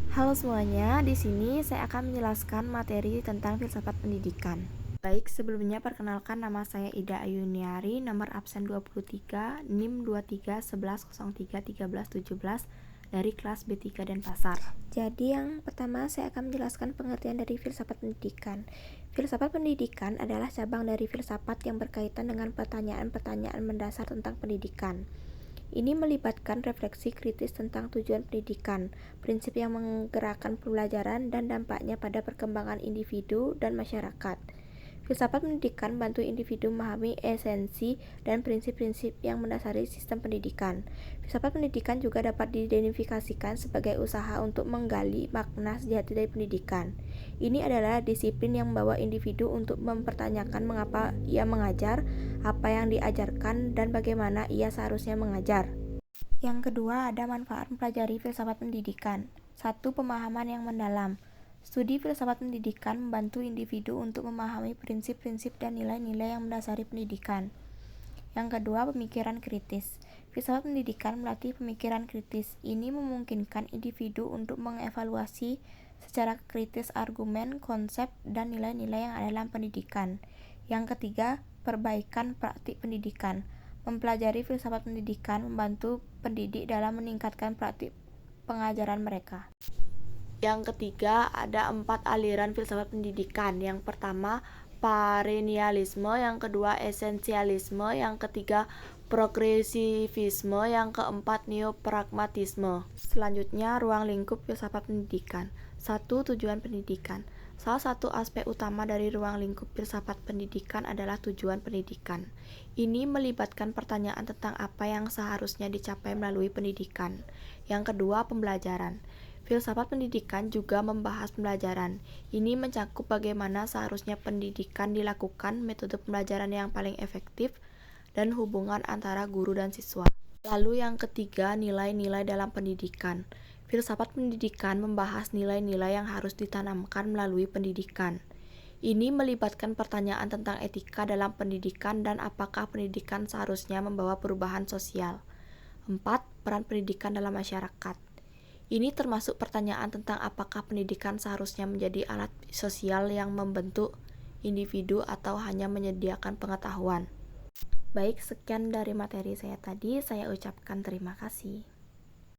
Halo semuanya, di sini saya akan menjelaskan materi tentang filsafat pendidikan. Baik, sebelumnya perkenalkan nama saya Ida Ayuniari, nomor absen 23, NIM 2311031317 dari kelas B3 Denpasar. Jadi yang pertama saya akan menjelaskan pengertian dari filsafat pendidikan. Filsafat pendidikan adalah cabang dari filsafat yang berkaitan dengan pertanyaan-pertanyaan mendasar tentang pendidikan. Ini melibatkan refleksi kritis tentang tujuan pendidikan, prinsip yang menggerakkan pembelajaran, dan dampaknya pada perkembangan individu dan masyarakat. Filsafat pendidikan membantu individu memahami esensi dan prinsip-prinsip yang mendasari sistem pendidikan. Filsafat pendidikan juga dapat diidentifikasikan sebagai usaha untuk menggali makna sejati dari pendidikan. Ini adalah disiplin yang membawa individu untuk mempertanyakan mengapa ia mengajar, apa yang diajarkan, dan bagaimana ia seharusnya mengajar. Yang kedua, ada manfaat mempelajari filsafat pendidikan. 1. Pemahaman yang mendalam. Studi filsafat pendidikan membantu individu untuk memahami prinsip-prinsip dan nilai-nilai yang mendasari pendidikan. Yang kedua, pemikiran kritis. Filsafat pendidikan melatih pemikiran kritis. Ini memungkinkan individu untuk mengevaluasi secara kritis argumen, konsep, dan nilai-nilai yang ada dalam pendidikan. Yang ketiga, perbaikan praktik pendidikan. Mempelajari filsafat pendidikan membantu pendidik dalam meningkatkan praktik pengajaran mereka. Yang ketiga, ada 4 aliran filsafat pendidikan. Yang pertama, perennialisme, yang kedua, esensialisme, yang ketiga, progresivisme, yang keempat, neopragmatisme. Selanjutnya, ruang lingkup filsafat pendidikan. 1. Tujuan pendidikan. Salah satu aspek utama dari ruang lingkup filsafat pendidikan adalah tujuan pendidikan. Ini melibatkan pertanyaan tentang apa yang seharusnya dicapai melalui pendidikan. Yang kedua, pembelajaran. Filsafat pendidikan juga membahas pembelajaran. Ini mencakup bagaimana seharusnya pendidikan dilakukan, metode pembelajaran yang paling efektif, dan hubungan antara guru dan siswa. Lalu yang ketiga, nilai-nilai dalam pendidikan. Filsafat pendidikan membahas nilai-nilai yang harus ditanamkan melalui pendidikan. Ini melibatkan pertanyaan tentang etika dalam pendidikan dan apakah pendidikan seharusnya membawa perubahan sosial. 4. Peran pendidikan dalam masyarakat. Ini termasuk pertanyaan tentang apakah pendidikan seharusnya menjadi alat sosial yang membentuk individu atau hanya menyediakan pengetahuan. Baik, sekian dari materi saya tadi. Saya ucapkan terima kasih.